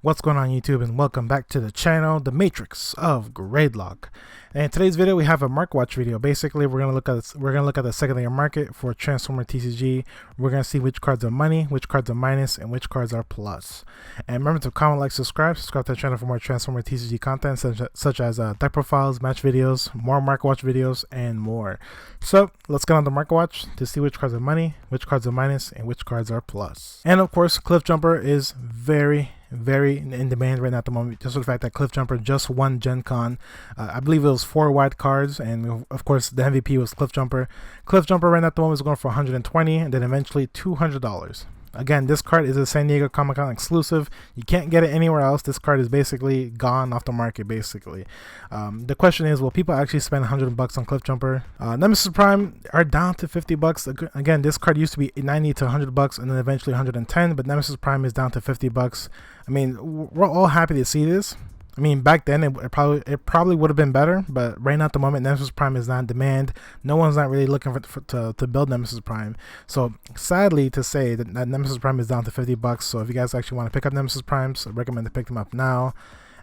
What's going on YouTube, and welcome back to the channel, the Matrix of Gradelock. And in today's video we have a market watch video. Basically we're gonna look at the secondary market for Transformers TCG. We're gonna see which cards are money, which cards are minus, and which cards are plus. And remember to comment, like, subscribe to the channel for more Transformers TCG content such as deck profiles, match videos, more market watch videos, and more. So let's get on the market watch to see which cards are money, which cards are minus, and which cards are plus. And of course, Cliff Jumper is very in demand right now at the moment, just for the fact that Cliff Jumper just won Gen Con. I believe it was 4 white cards, and of course the MVP was Cliff Jumper. Cliff Jumper right now at the moment is going for $120 and then eventually $200. Again, this card is a San Diego Comic-Con exclusive. You can't get it anywhere else. This card is basically gone off the market, basically. The question is, will people actually spend $100 on Cliff Jumper? Nemesis Prime are down to $50. Again, this card used to be $90 to $100 and then eventually $110, but Nemesis Prime is down to $50. I mean, we're all happy to see this. I mean, back then it probably would have been better, but right now at the moment, Nemesis Prime is not in demand. No one's not really looking to build Nemesis Prime. So sadly to say that Nemesis Prime is down to $50. So if you guys actually want to pick up Nemesis Primes, I recommend to pick them up now.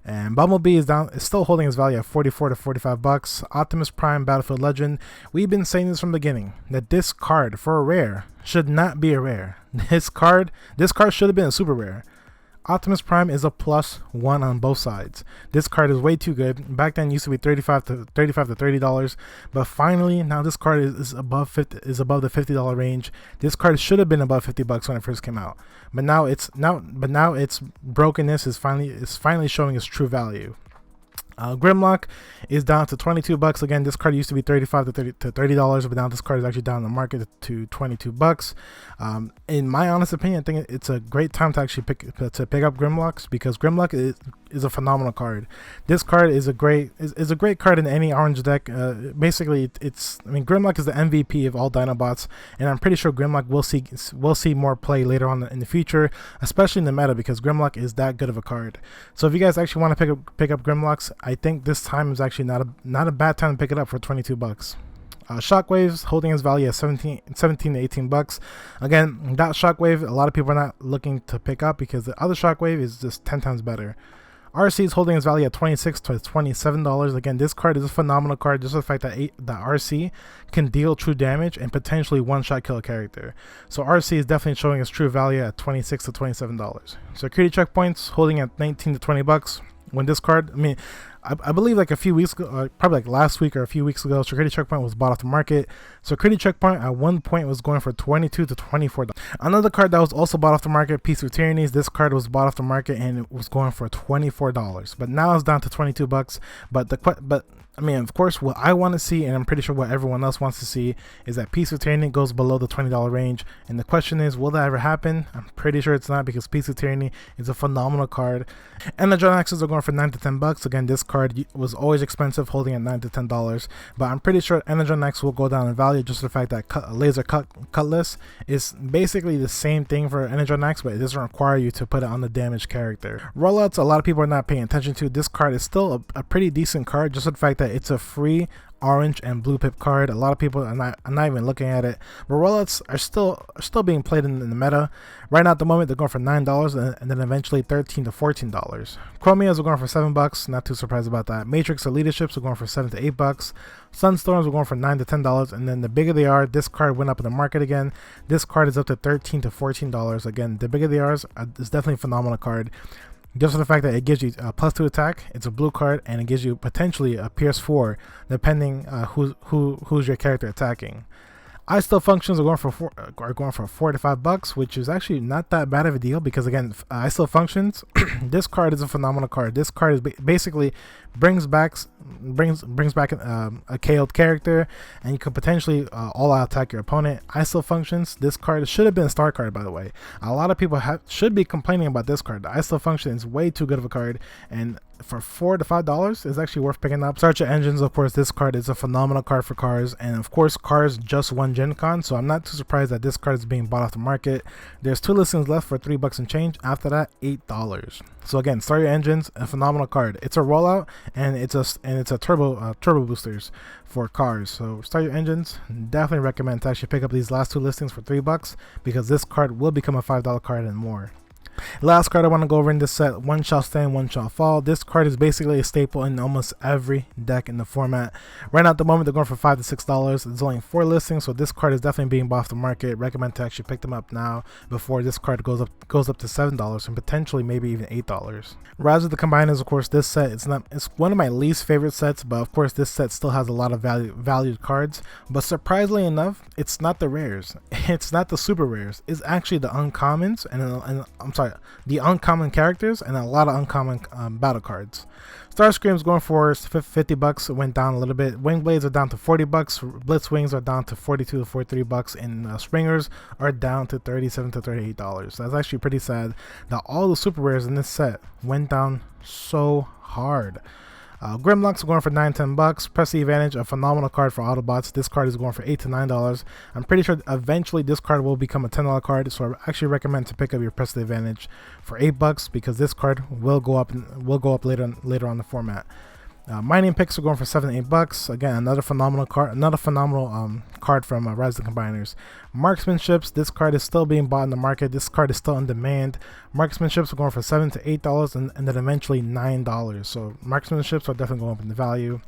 And Bumblebee is still holding its value at $44 to $45. Optimus Prime Battlefield Legend. We've been saying this from the beginning that this card for a rare should not be a rare. This card should have been a super rare. Optimus Prime is a +1 on both sides. This card is way too good. Back then it used to be $35 to $30, but finally now this card is above the $50 range. This card should have been above $50 when it first came out, but now its brokenness is finally showing its true value. Grimlock is down to $22. Again, this card used to be $35 to $30, but now this card is actually down in the market to $22. In my honest opinion, I think it's a great time to actually pick up Grimlocks, because Grimlock is a phenomenal card. This card is a great card in any orange deck. Basically, I mean, Grimlock is the MVP of all Dinobots, and I'm pretty sure Grimlock will see more play later on in the future, especially in the meta, because Grimlock is that good of a card. So if you guys actually want to pick up Grimlocks, I think this time is actually not a bad time to pick it up for $22. Shockwave's holding its value at $17 to $18. Again, that Shockwave, a lot of people are not looking to pick up because the other Shockwave is just 10 times better. RC is holding its value at $26 to $27. Again, this card is a phenomenal card, just the fact that RC can deal true damage and potentially one-shot kill a character. So RC is definitely showing its true value at $26 to $27. Security checkpoints holding at $19 to $20. When this card, I mean, I believe like a few weeks ago, probably like last week or a few weeks ago, Security Checkpoint was bought off the market. Security Checkpoint at one point was going for $22 to $24. Another card that was also bought off the market, Peace of Tyrannies. This card was bought off the market and it was going for $24, but now it's down to $22. But I mean, of course, what I want to see, and I'm pretty sure what everyone else wants to see, is that Peace of Tyranny goes below the $20 range. And the question is, will that ever happen? I'm pretty sure it's not, because Peace of Tyranny is a phenomenal card. Energon-X's are going for $9 to $10. Again, this card was always expensive, holding at $9 to $10. But I'm pretty sure Energon-X will go down in value, just for the fact that Laser Cutlass is basically the same thing for Energon-X, but it doesn't require you to put it on the damaged character. Rollouts, a lot of people are not paying attention to. This card is still a pretty decent card, just for the fact that it's a free orange and blue pip card. A lot of people are not even looking at it, but rollouts are still being played in the meta. Right now at the moment they're going for $9 and then eventually $13 to $14. Chromias are going for $7, not too surprised about that. Matrix or Leaderships are going for $7 to $8. Sunstorms are going for $9 to $10, and then the bigger they are, this card went up in the market again. This card is up to $13 to $14. Again, the bigger they are, it's definitely a phenomenal card. Just for the fact that it gives you a +2 attack, it's a blue card, and it gives you potentially a Pierce 4, depending who's your character attacking. I Still Functions are going for $4 to $5, which is actually not that bad of a deal, because again, I Still Functions, this card is a phenomenal card. This card is basically brings back a KO'd character, and you could potentially all-out attack your opponent. I Still Functions, this card should have been a star card, by the way. A lot of people should be complaining about this card. The I Still Function is way too good of a card, and for $4 to $5 is actually worth picking up. Search Engines, of course, this card is a phenomenal card for cars, and of course cars just won Gen Con, so I'm not too surprised that this card is being bought off the market. There's 2 listings left for $3 and change. After that, $8. So again, Start Your Engines, a phenomenal card. It's a rollout, and it's a turbo boosters for cars. So Start Your Engines, definitely recommend to actually pick up these last 2 listings for $3, because this card will become a $5 card and more. Last card I want to go over in this set, One Shall Stand, One Shall Fall. This card is basically a staple in almost every deck in the format. Right now at the moment they're going for $5 to $6. There's only 4 listings, so this card is definitely being bought off the market. Recommend to actually pick them up now before this card goes up to $7 and potentially maybe even $8. Rise of the Combiners, of course, this set it's one of my least favorite sets, but of course this set still has a lot of valued cards. But surprisingly enough, it's not the rares, it's not the super rares, it's actually the uncommons and I'm sorry, the uncommon characters and a lot of uncommon battle cards. Starscream's going for $50. It went down a little bit. Wingblades are down to $40. Blitzwings are down to $42 to $43, and Springers are down to $37 to $38. That's actually pretty sad that all the super rares in this set went down so hard. Grimlocks are going for $9 to $10. Press the Advantage, a phenomenal card for Autobots. This card is going for $8 to $9. I'm pretty sure eventually this card will become a $10 card, so I actually recommend to pick up your Press the Advantage for $8 because this card will go up later on the format. Mining Picks are going for $7 to $8. Again, another phenomenal card, card from Rise of the Combiners. Marksmanships, this card is still being bought in the market. This card is still in demand. Marksmanships are going for $7 to $8 and then eventually $9. So Marksmanships are definitely going up in the value.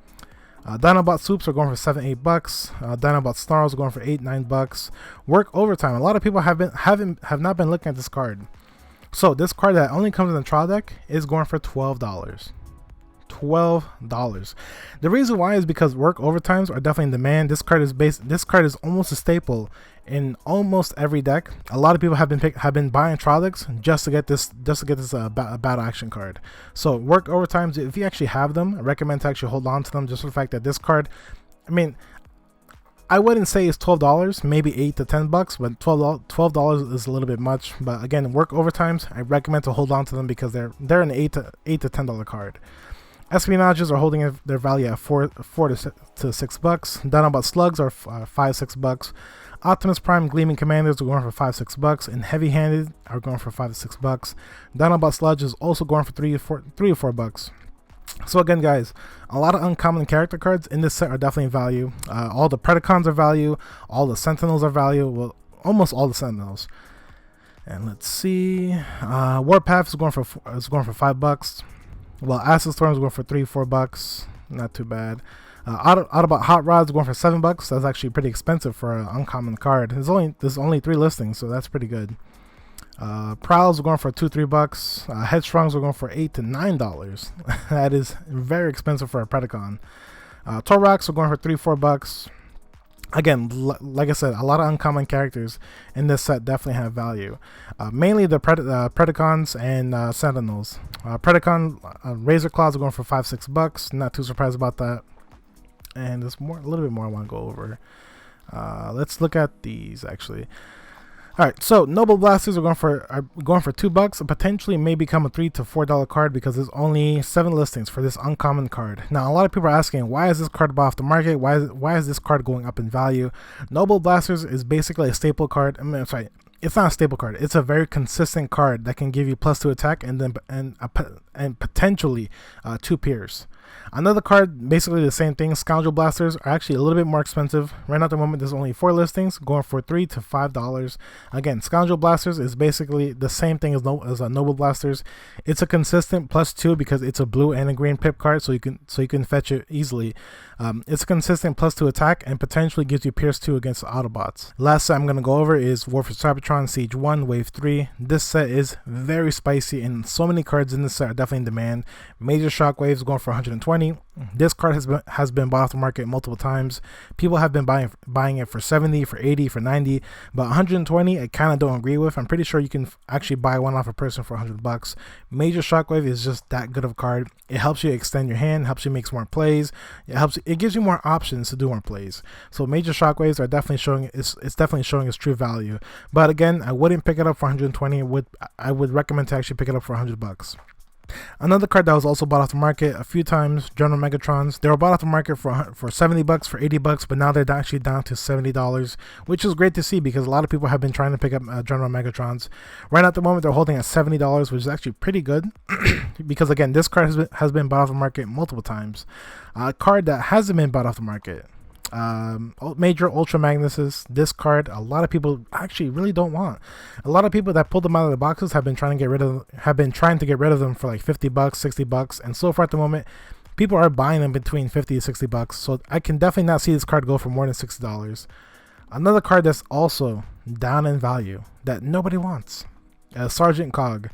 Dinobot Soups are going for $7 to $8. Dinobot Snarls are going for $8 to $9. Work Overtime. A lot of people have not been looking at this card. So this card that only comes in the trial deck is going for $12. $12. The reason why is because Work Overtimes are definitely in demand. This card is almost a staple in almost every deck. A lot of people have been buying trial decks just to get this battle action card. So Work Overtimes, if you actually have them, I recommend to actually hold on to them just for the fact that this card, I mean, I wouldn't say it's $12, maybe $8 to $10, but $12 is a little bit much. But again, Work Overtimes, I recommend to hold on to them because they're an $8 to $10 card. Espionages are holding their value at $4 to $6. Dinobot Slugs are $5 to $6. Optimus Prime Gleaming Commanders are going for $5 to $6, and Heavy Handed are going for $5 to $6. Dinobot Sludge is also going for $3 to $4. So again, guys, a lot of uncommon character cards in this set are definitely value. All the Predacons are value. All the Sentinels are value. Well, almost all the Sentinels. And let's see, Warpath is going for $5. Well, Acid Storm is going for $3 to $4. Not too bad. Autobot Hot Rods going for $7. That's actually pretty expensive for an uncommon card. There's only 3 listings, so that's pretty good. Prowls are going for $2 to $3. Headstrongs are going for $8 to $9. That is very expensive for a Predacon. Torrax are going for $3 to $4. Again, like I said, a lot of uncommon characters in this set definitely have value. Mainly the Predacons and Sentinels. Predacon Razor Claws are going for $5 to $6. Not too surprised about that. And there's a little bit more I want to go over. Let's look at these actually. All right, so Noble Blasters are going for $2 and potentially may become a $3 to $4 card because there's only 7 listings for this uncommon card. Now, a lot of people are asking, why is this card bought off the market? Why is this card going up in value? Noble Blasters is basically a staple card. I mean, sorry, it's not a staple card. It's a very consistent card that can give you +2 attack and potentially 2 pierce. Another card, basically the same thing. Scoundrel Blasters are actually a little bit more expensive. Right now at the moment, there's only 4 listings, going for $3 to $5. Again, Scoundrel Blasters is basically the same thing as Noble Blasters. It's a consistent +2 because it's a blue and a green pip card, so you can fetch it easily. It's a consistent +2 attack and potentially gives you Pierce 2 against the Autobots. Last set I'm going to go over is War for Cybertron Siege 1 Wave 3. This set is very spicy and so many cards in this set are definitely in demand. Major Shockwaves going for 120. This card has been bought off the market multiple times. People have been buying it for 70, for 80, for 90, but 120 I kind of don't agree with. I'm pretty sure you can actually buy one off a person for $100. Major Shockwave is just that good of a card. It helps you extend your hand, helps you make more plays. It gives you more options to do more plays. So Major Shockwaves are definitely showing it's definitely showing its true value. But again, I wouldn't pick it up for 120. I would recommend to actually pick it up for $100. Another card that was also bought off the market a few times, General Megatrons. They were bought off the market for $70, for $80, but now they're actually down to $70, which is great to see because a lot of people have been trying to pick up General Megatrons. Right now at the moment, they're holding at $70, which is actually pretty good because again, this card has been bought off the market multiple times. A card that hasn't been bought off the market. Major Ultra Magnuses. This card, a lot of people actually really don't want. A lot of people that pulled them out of the boxes have been trying to get rid of them for like $50, $60, and so far at the moment, people are buying them between $50 to $60. So I can definitely not see this card go for more than $60. Another card that's also down in value that nobody wants, Sergeant Cog.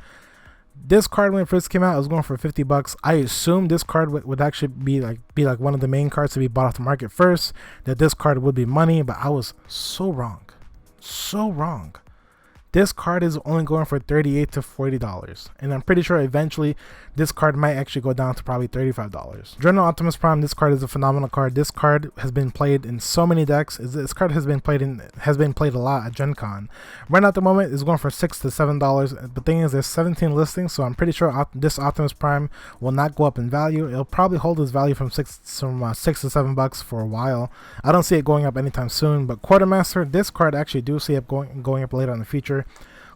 This card, when it first came out, it was going for $50. I assumed this card would actually be like one of the main cards to be bought off the market first, that this card would be money, but I was so wrong. So wrong. This card is only going for $38 to $40, and I'm pretty sure eventually this card might actually go down to probably $35. Gradelock Optimus Prime, this card is a phenomenal card. This card has been played in so many decks. This card has been played a lot at Gen Con. Right now at the moment, it's going for $6 to $7. The thing is, there's 17 listings, so I'm pretty sure this Optimus Prime will not go up in value. It'll probably hold its value from $6 to $7 for a while. I don't see it going up anytime soon. But Quartermaster, this card actually do see it going up later in the future.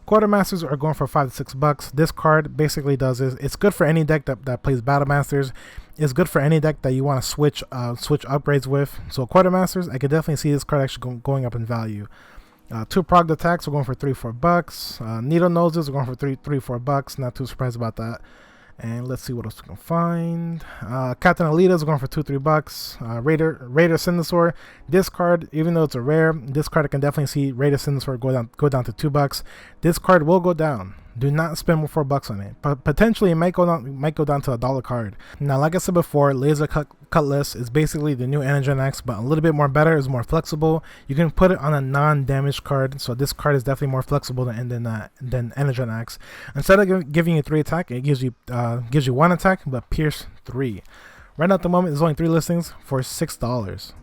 Quartermasters are going for $5 to $6. This card basically does is it's good for any deck that plays Battle Masters. It's good for any deck that you want to switch upgrades with. So Quartermasters, I could definitely see this card actually going up in value. Two progged attacks are going for $3 to $4. Needle noses are going for $3 to $4. Not too surprised about that. And let's see what else we can find. Captain Alita is going for $2 to $3. Raider Sindosaur. This card, even though it's a rare, this card I can definitely see Raider Sindosaur go down to $2. This card will go down. Do not spend more $4 on it. But potentially it might go down to $1 card. Now, like I said before, Laser Cutlass is basically the new Energon X, but a little bit more better. It's more flexible. You can put it on a non-damaged card, so this card is definitely more flexible than Energon X. Instead of giving you 3 attack, it gives you 1 attack, but pierce 3. Right now at the moment, there's only 3 listings for $6.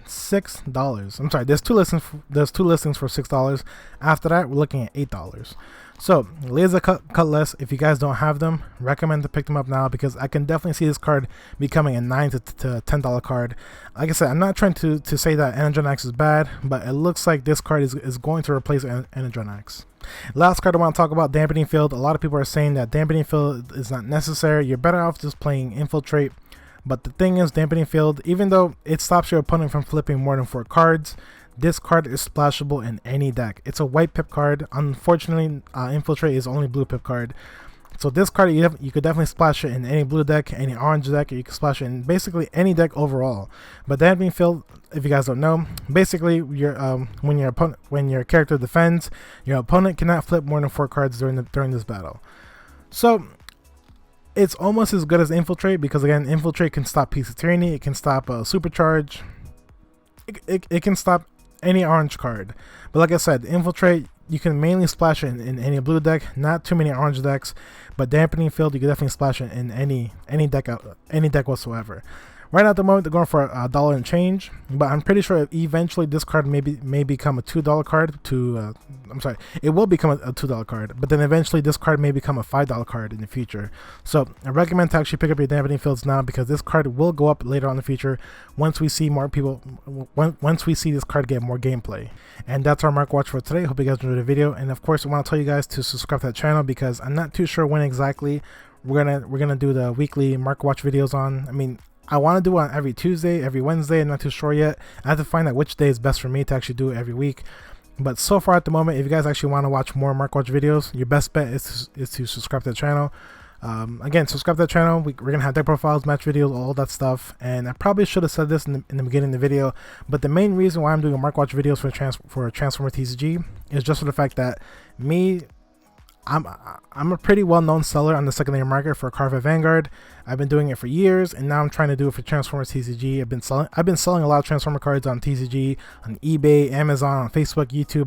$6. I'm sorry. There's two listings for $6. After that, we're looking at $8. So Laser Cutlass, if you guys don't have them, recommend to pick them up now, because I can definitely see this card becoming a $9 to $10 card. Like I said, I'm not trying to say that Energon X is bad, but it looks like this card is going to replace Energon X. Last card I want to talk about, Dampening Field. A lot of people are saying that Dampening Field is not necessary. You're better off just playing Infiltrate. But the thing is, Dampening Field, even though it stops your opponent from flipping more than 4 cards, this card is splashable in any deck. It's a white pip card. Unfortunately, Infiltrate is only blue pip card. So this card, you could definitely splash it in any blue deck, any orange deck. You can splash it in basically any deck overall. But Dampening Field, if you guys don't know, basically when your character defends, your opponent cannot flip more than 4 cards during this battle. So it's almost as good as Infiltrate, because again, Infiltrate can stop Piece of Tyranny, it can stop Supercharge, it can stop any orange card. But like I said, Infiltrate, you can mainly splash it in any blue deck, not too many orange decks. But Dampening Field, you can definitely splash it in any deck whatsoever. Right now at the moment, they're going for $1 and change, but I'm pretty sure eventually this card may become a $2 card. I'm sorry, it will become a $2 card, but then eventually this card may become a $5 card in the future. So I recommend to actually pick up your Dampening Fields now, because this card will go up later on in the future once we see once we see this card get more gameplay. And that's our mark watch for today. Hope you guys enjoyed the video, and of course I want to tell you guys to subscribe to that channel, because I'm not too sure when exactly we're gonna do the weekly mark watch videos on. I mean, I want to do it on every Tuesday, every Wednesday. I'm not too sure yet. I have to find out which day is best for me to actually do it every week. But so far at the moment, if you guys actually want to watch more Mark Watch videos, your best bet is to subscribe to the channel. Again, subscribe to the channel. We're going to have deck profiles, match videos, all that stuff. And I probably should have said this in the beginning of the video, but the main reason why I'm doing Mark Watch videos for Transformers TCG is just for the fact that I'm a pretty well-known seller on the secondary market for Carve Vanguard. I've been doing it for years, and now I'm trying to do it for Transformers TCG. I've been selling a lot of Transformer cards on TCG, on eBay, Amazon, on Facebook, YouTube. I've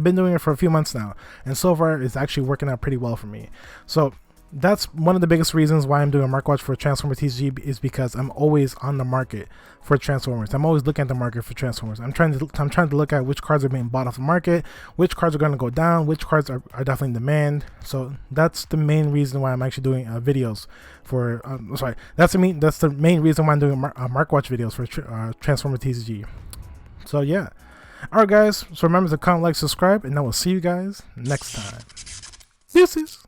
been doing it for a few months now, and so far it's actually working out pretty well for me. So that's one of the biggest reasons why I'm doing a mark watch for Transformers TCG, is because I'm always on the market for Transformers. I'm always looking at the market for Transformers. I'm trying to look at which cards are being bought off the market, which cards are going to go down, which cards are definitely in demand. So that's the main reason why I'm actually doing videos for. That's the main reason why I'm doing mark watch videos for Transformers TCG. So yeah, all right guys. So remember to comment, like, subscribe, and I will see you guys next time. Deuces.